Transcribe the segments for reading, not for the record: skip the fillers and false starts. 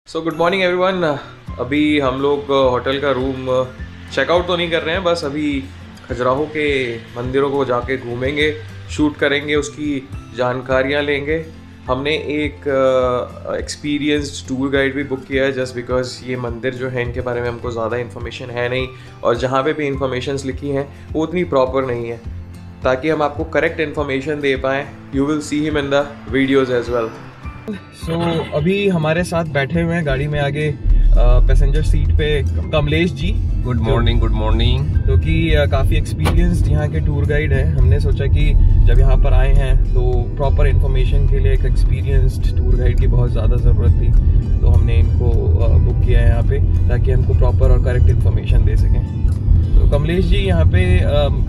So good morning everyone. अभी हम लोग होटल का रूम चेकआउट तो नहीं कर रहे हैं, बस अभी खजुराहो के मंदिरों को जाके घूमेंगे, शूट करेंगे, उसकी जानकारियाँ लेंगे। हमने एक एक्सपीरियंस्ड टूर गाइड भी बुक किया है जस्ट बिकॉज ये मंदिर जो है इनके बारे में हमको ज़्यादा इन्फॉर्मेशन है नहीं, और जहाँ पे भी इंफॉर्मेशंस लिखी हैं वो उतनी प्रॉपर नहीं है, ताकि हम आपको करेक्ट इन्फॉर्मेशन दे पाएँ। You will see him in the videos as well. So अभी हमारे साथ बैठे हुए हैं गाड़ी में आगे पैसेंजर सीट पे Kamlesh ji. Good morning. Good morning. जो कि काफ़ी एक्सपीरियंस्ड यहाँ के टूर गाइड हैं। हमने सोचा कि जब यहाँ पर आए हैं तो प्रॉपर इन्फॉर्मेशन के लिए एक एक्सपीरियंस्ड टूर गाइड की बहुत ज़्यादा ज़रूरत थी, तो हमने इनको बुक किया है यहाँ पे ताकि हमको प्रॉपर और करेक्ट इन्फॉर्मेशन दे सकें। तो कमलेश जी, यहाँ पे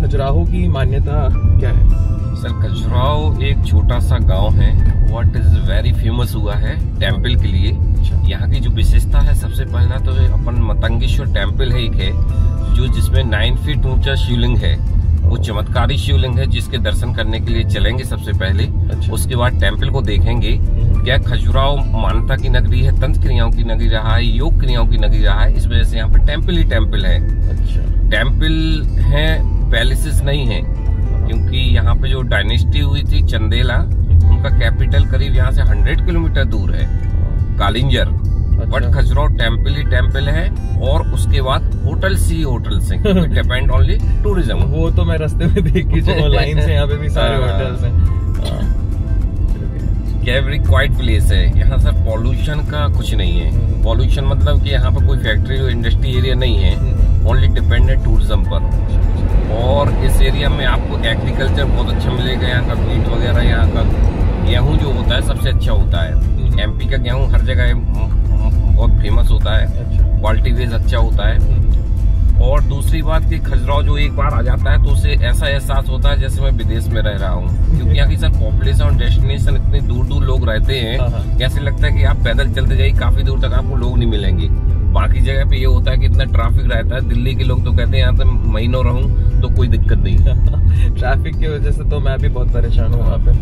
खजुराहो की मान्यता क्या है? सर, खजुराहो एक छोटा सा गांव है, व्हाट इज वेरी फेमस हुआ है टेम्पल के लिए। यहाँ की जो विशेषता है, सबसे पहला तो अपन मतंगेश्वर टेम्पल है, एक है जो जिसमें 9 फीट ऊंचा शिवलिंग है। वो चमत्कारी शिवलिंग है जिसके दर्शन करने के लिए चलेंगे सबसे पहले। उसके बाद टेम्पल को देखेंगे। क्या खजुराहो मान्यता की नगरी है, तंत्र क्रियाओं की नगरी रहा है, योग क्रियाओं की नगरी रहा है, इस वजह से यहाँ पे टेम्पल ही टेम्पल है। टेम्पल है, पैलेसेस नहीं है, क्योंकि यहाँ पे जो डायनेस्टी हुई थी चंदेला, उनका कैपिटल करीब यहाँ से 100 किलोमीटर दूर है, Kalinjar. But Khajuraho temple he temple है, और उसके बाद होटल सी होटल से डिपेंड ओनली टूरिज्म। वो तो मैं रास्ते में देखी थी ऑनलाइन से, यहाँ पे भी सारे होटल्स हैं। वेरी क्वाइट प्लेस है यहाँ सर, पॉल्यूशन का कुछ नहीं है। पॉल्यूशन मतलब कि यहाँ पर कोई फैक्ट्री इंडस्ट्री एरिया नहीं है, ओनली डिपेंडेंट टूरिज्म पर। और इस एरिया में आपको एग्रीकल्चर बहुत अच्छा मिलेगा। यहाँ का मीट वगैरह, यहाँ का गेहूं जो होता है सबसे अच्छा होता है। एमपी का गेहूं हर जगह बहुत फेमस होता है, क्वालिटी वेज अच्छा होता है। और दूसरी बात कि खजुराहो जो एक बार आ जाता है तो उसे ऐसा एहसास होता है जैसे मैं विदेश में रह रहा हूँ, क्योंकि यहाँ की सर पॉपुलेशन और डेस्टिनेशन इतनी दूर दूर लोग रहते हैं, ऐसे लगता है कि आप पैदल चलते जाइए, काफी दूर तक आपको लोग नहीं मिलेंगे। बाकी जगह पे ये होता है कि इतना ट्रैफिक रहता है। दिल्ली के लोग तो कहते हैं यहाँ से महीनों रहूं तो कोई दिक्कत नहीं। ट्रैफिक की वजह से तो मैं भी बहुत परेशान हूँ वहाँ पे।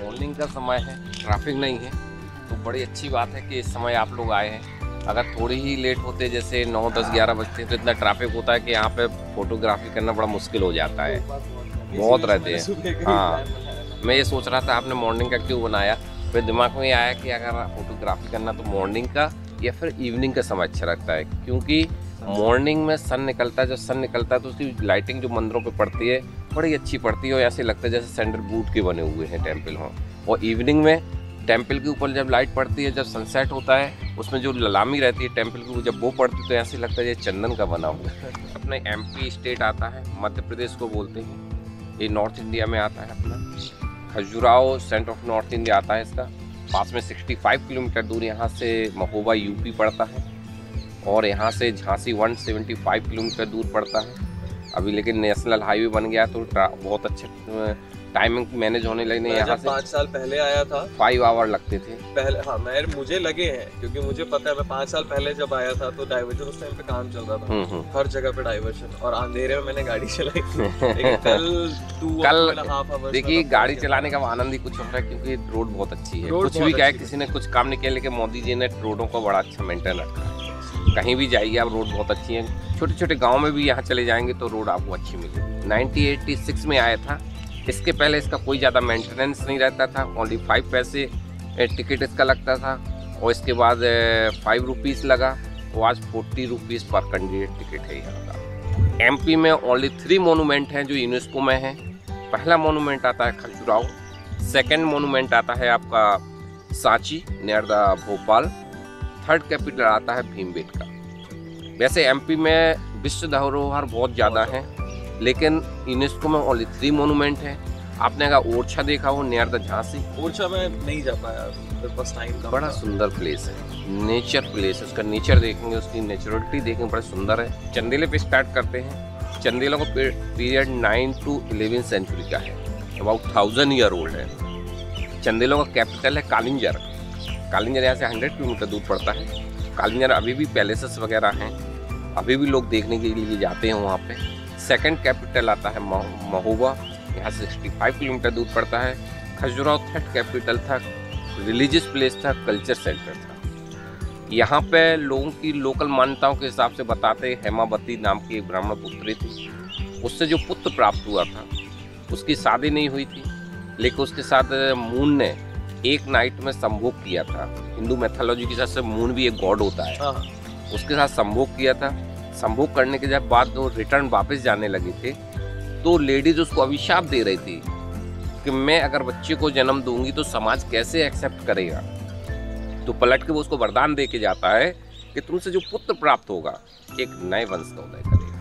मॉर्निंग का समय है, ट्रैफिक नहीं है, तो बड़ी अच्छी बात है कि इस समय आप लोग आए हैं। अगर थोड़ी ही लेट होते, जैसे 9, 10, 11 बजते, तो इतना ट्रैफिक होता है कि यहाँ पे फोटोग्राफी करना बड़ा मुश्किल हो जाता है, बहुत रहते हैं। हाँ, मैं ये सोच रहा था आपने मॉर्निंग का क्यों बनाया, फिर दिमाग में आया कि अगर फोटोग्राफी करना तो मॉर्निंग का या फिर इवनिंग का समय अच्छा लगता है, क्योंकि मॉर्निंग में सन निकलता है, जब सन निकलता है तो उसकी लाइटिंग जो मंदिरों पे पड़ती है बड़ी अच्छी पड़ती है, और ऐसे लगता है जैसे सैंडलवुड के बने हुए हैं टेम्पल हों। और इवनिंग में टेम्पल के ऊपर जब लाइट पड़ती है, जब सनसेट होता है, उसमें जो ललामी रहती है टेम्पल की, जब वो पड़ती है तो ऐसे लगता है ये चंदन का बना हुआ है। अपने एमपी स्टेट आता है, मध्य प्रदेश को बोलते हैं, ये नॉर्थ इंडिया में आता है अपना। Khajuraho centre of north India आता है इसका। पास में 65 किलोमीटर दूर यहाँ से महोबा यूपी पड़ता है, और यहाँ से झांसी 175 किलोमीटर दूर पड़ता है। अभी लेकिन नेशनल हाईवे बन गया तो बहुत अच्छे टाइमिंग मैनेज होने लगे। यहाँ से 5 साल पहले आया था 5 आवर लगते थे पहले। हाँ, मुझे लगे हैं, क्योंकि मुझे पता है मैं 5 साल पहले जब आया था तो डाइवर्जन उस टाइम पे काम चल रहा था, हर जगह पे डाइवर्जन, और अंधेरे में मैंने गाड़ी चलाई थी। कल देखिए, गाड़ी चलाने का आनंद ही कुछ होता है, क्योंकि रोड बहुत अच्छी है। कुछ भी कहे, किसी ने कुछ काम नहीं किया, लेकिन मोदी जी ने रोडों को बड़ा अच्छा मेंटेन रखा है। कहीं भी जाइए आप, रोड बहुत अच्छी है। छोटे छोटे गाँव में भी यहाँ चले जाएंगे तो रोड आपको अच्छी मिलेगी। 1986 में आया था, इसके पहले इसका कोई ज़्यादा मेंटेनेंस नहीं रहता था, ओनली 5 पैसे टिकट इसका लगता था, और इसके बाद 5 रुपीज़ लगा, वो आज 40 रुपीज़ पर कैंडिडेट टिकट है यहाँ का। एमपी में ओनली 3 मोनूमेंट हैं जो यूनेस्को में हैं। पहला मोनूमेंट आता है खजुराहो, सेकेंड मोनूमेंट आता है आपका Sanchi near the Bhopal, third capital आता है भीमबेटका। वैसे एमपी में विश्व धरोहर बहुत ज़्यादा है, लेकिन यूनेस्को में ओनली 3 मोनूमेंट है। आपने अगर ओरछा देखा हो नियर द झांसी, ओरछा में नहीं जा पाया, बस टाइम का। बड़ा सुंदर प्लेस है, नेचर प्लेस है, उसका नेचर देखेंगे, उसकी नेचुरलिटी देखेंगे, बड़ा सुंदर है। चंदेले पे स्टार्ट करते हैं। चंदेलों का पीरियड 9 to 11 सेंचुरी का है, अबाउट 1000 ईयर ओल्ड है। चंदेलों का कैपिटल है कालिंजर। कालिंजर यहाँ से 100 किलोमीटर दूर पड़ता है। कालिंजर अभी भी पैलेसेस वगैरह हैं, अभी भी लोग देखने के लिए जाते हैं वहाँ पे। सेकंड कैपिटल आता है महोबा, यहाँ से 65 किलोमीटर दूर पड़ता है। खजुराहो थर्ड कैपिटल था, रिलीजियस प्लेस था, कल्चर सेंटर था। यहाँ पे लोगों की लोकल मान्यताओं के हिसाब से बताते हेमावती नाम की एक ब्राह्मण पुत्री थी, उससे जो पुत्र प्राप्त हुआ था उसकी शादी नहीं हुई थी, लेकिन उसके साथ मून ने एक नाइट में संभोग किया था। हिंदू मैथोलॉजी के हिसाब से मून भी एक गॉड होता है, उसके साथ संभोग किया था। संभोग करने के बाद वो रिटर्न वापस जाने लगे थे तो लेडीज उसको अभिशाप दे रही थी कि मैं अगर बच्चे को जन्म दूंगी तो समाज कैसे एक्सेप्ट करेगा। तो पलट के वो उसको वरदान दे के जाता है कि तुमसे जो पुत्र प्राप्त होगा एक नए वंश का उदय करेगा।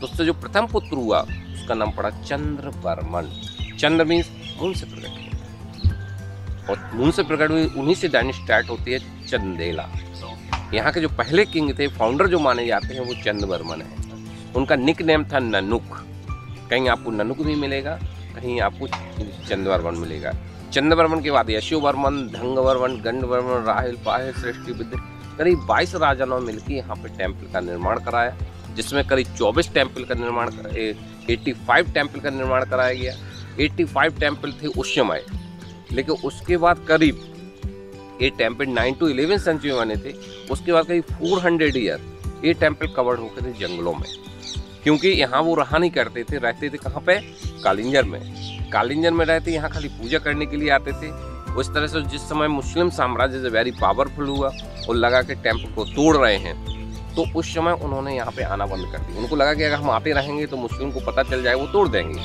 तो उससे जो प्रथम पुत्र हुआ उसका नाम पड़ा चंद्रवर्मन। चंद्र मीन्स मून से प्रकट हुआ, और मून से प्रकट हुई उन्हीं से डायनेस्टी स्टार्ट होती है चंदेला। यहाँ के जो पहले किंग थे, फाउंडर जो माने जाते हैं, वो चंद्रवर्मन है। उनका निक नेम था ननुक। कहीं आपको ननुक भी मिलेगा, कहीं आपको चंद्रवर्मन मिलेगा। चंद्रवर्मन के बाद यशोवर्मन, धंगवर्मन, गंडवर्मन, राहिल, पाहिल, सृष्टि, विद्य, करीब 22 राजाओं ने मिलकर यहाँ पे टेम्पल का निर्माण कराया, जिसमें करीब 24 टेम्पल का निर्माण 85 टेम्पल का निर्माण कराया गया। 85 टेम्पल थे उस समय, लेकिन उसके बाद करीब ये टेम्पल 9 to 11 सेंचुरी में बने थे। उसके बाद करीब 400 ईयर ये टेम्पल कवर्ड होकर थे जंगलों में, क्योंकि यहाँ वो रहा नहीं करते थे। रहते थे कहाँ पे? कालिंजर में। कालिंजर में रहते, यहाँ खाली पूजा करने के लिए आते थे। उस तरह से जिस समय मुस्लिम साम्राज्य से वेरी पावरफुल हुआ और लगा के टेम्पल को तोड़ रहे हैं, तो उस समय उन्होंने यहाँ पे आना बंद कर दिया। उनको लगा कि अगर हम आते रहेंगे तो मुस्लिम को पता चल जाए, वो तोड़ देंगे।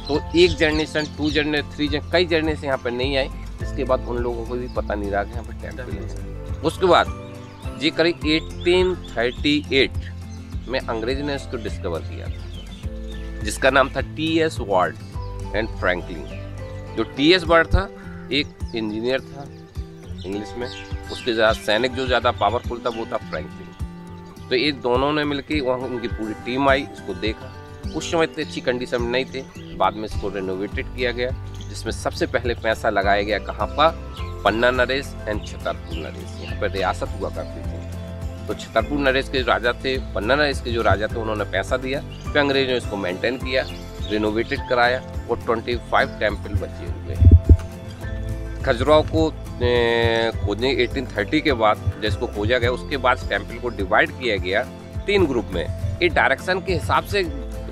तो एक जनरेशन, 2 जनरेशन, 3 जनरेशन, कई जनरेशन यहाँ पे नहीं आए। इसके बाद उन लोगों को भी पता नहीं रहा कि यहाँ पे टेम्पल है। उसके बाद ये करीब 1838 में अंग्रेज ने इसको डिस्कवर किया था, जिसका नाम था T.S. Ward and Franklin. जो T.S. वार्ड था एक इंजीनियर था इंग्लिश में, उसके ज़्यादा सैनिक जो ज़्यादा पावरफुल था वो था फ्रैंकलिन। तो ये दोनों ने मिलकर वहाँ उनकी पूरी टीम आई, इसको देखा। उस समय इतनी अच्छी कंडीशन में नहीं थे, बाद में इसको रेनोवेटेड किया गया, जिसमें सबसे पहले पैसा लगाया गया कहाँ पर? पन्ना नरेश एंड छतरपुर नरेश। यहाँ पर रियासत हुआ करती थी। तो छतरपुर नरेश के राजा थे, पन्ना नरेश के जो राजा थे, उन्होंने पैसा दिया, फिर अंग्रेजों ने इसको मेंटेन किया, रिनोवेटेड कराया और 25 टेम्पल बचे हुए। खजुराहो को खोजने 1830 के बाद जिसको खोजा गया, उसके बाद टेम्पल को डिवाइड किया गया 3 ग्रुप में। ये डायरेक्शन के हिसाब से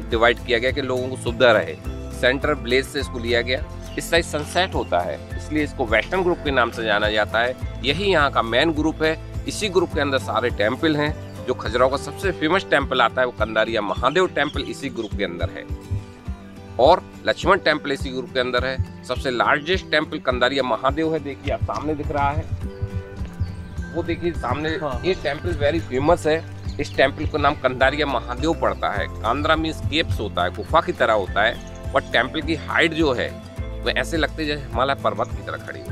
डिवाइड किया गया कि लोगों को सुविधा रहे। सेंट्रल ब्लेज से इसको लिया गया। इस साइड सनसेट होता है, इसलिए इसको वेस्टर्न ग्रुप के नाम से जाना जाता है। यही यहाँ का मेन ग्रुप है। इसी ग्रुप के अंदर सारे टेम्पल हैं। जो खजुराहो का सबसे फेमस टेम्पल आता है वो कंदारिया महादेव टेम्पल इसी ग्रुप के अंदर है, और लक्ष्मण टेम्पल इसी ग्रुप के अंदर है। सबसे लार्जेस्ट टेम्पल कंदारिया महादेव है, देखिए आप सामने दिख रहा है, वो देखिए सामने। ये टेम्पल वेरी फेमस है। इस टेम्पल का नाम कंदारिया महादेव पड़ता है। कांद्रा मीन्स केप्स होता है, गुफा की तरह होता है, और टेम्पल की हाइट जो है वो ऐसे लगते जैसे हिमालय पर्वत की तरह खड़ी है।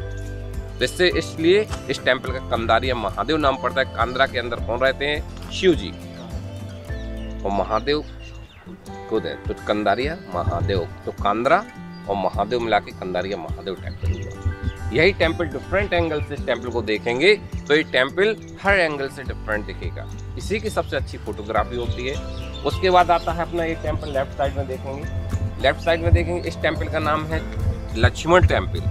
जिससे इसलिए इस टेम्पल का कंदारिया महादेव नाम पड़ता है। कांद्रा के अंदर कौन रहते हैं? शिव जी, और महादेव खुद है, तो कंदारिया महादेव। तो कांद्रा और महादेव मिला के कंदारिया महादेव टेम्पल हुआ। यही टेम्पल डिफरेंट एंगल से इस टेम्पल को देखेंगे तो ये टेम्पल हर एंगल से डिफरेंट दिखेगा। इसी की सबसे अच्छी फोटोग्राफी होती है। उसके बाद आता है अपना ये टेम्पल, लेफ्ट साइड में देखेंगे। लेफ्ट साइड में देखेंगे इस टेम्पल का नाम है लक्ष्मण टेम्पल।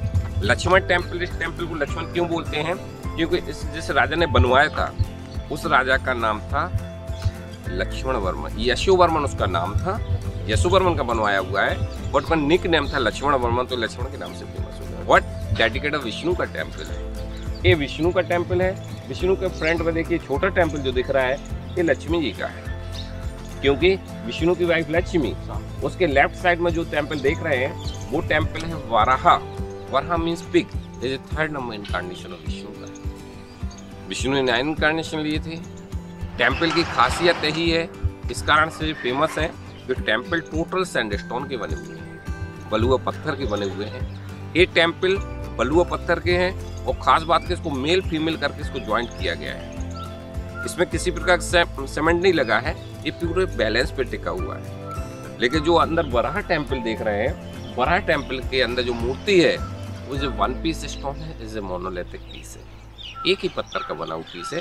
लक्ष्मण टेम्पल, इस टेम्पल को लक्ष्मण क्यों बोलते हैं? क्योंकि इस जिस राजा ने बनवाया था उस राजा का नाम था लक्ष्मण वर्मन। यशोवर्मन उसका नाम था, यशोवर्मन का बनवाया हुआ है, बट उसका निक नेम था लक्ष्मण वर्मन, तो लक्ष्मण के नाम से फेमस हो गया। बट डेडिकेटेड विष्णु का टेम्पल है। ये विष्णु का टेम्पल है। विष्णु के फ्रंट में देखिए छोटा टेम्पल जो दिख रहा है, ये लक्ष्मी जी का है, क्योंकि विष्णु की वाइफ लक्ष्मी। उसके लेफ्ट साइड में जो टेम्पल देख रहे हैं वो टेम्पल है वराहा। Varaha means pig. ये 3rd number incarnation of Vishnu का है। विष्णु ने 9 इनकार्नेशन लिए थे। टेम्पल की खासियत यही है, इस कारण से फेमस है कि टेम्पल टोटल सैंडस्टोन के बने हुए हैं, बलुआ पत्थर के बने हुए हैं। ये टेम्पल बलुआ पत्थर के हैं, और खास बात है इसको मेल फीमेल करके इसको ज्वाइंट किया गया है। इसमें किसी प्रकार का सीमेंट नहीं लगा है, ये पूरे बैलेंस पे टिका हुआ है। लेकिन जो अंदर वराहा टेम्पल देख रहे हैं, वराहा टेम्पल के अंदर जो मूर्ति है वो जो 1 पीस स्टोन है, इज ए मोनोलिथिक पीस है, एक ही पत्थर का बना हुआ पीस है।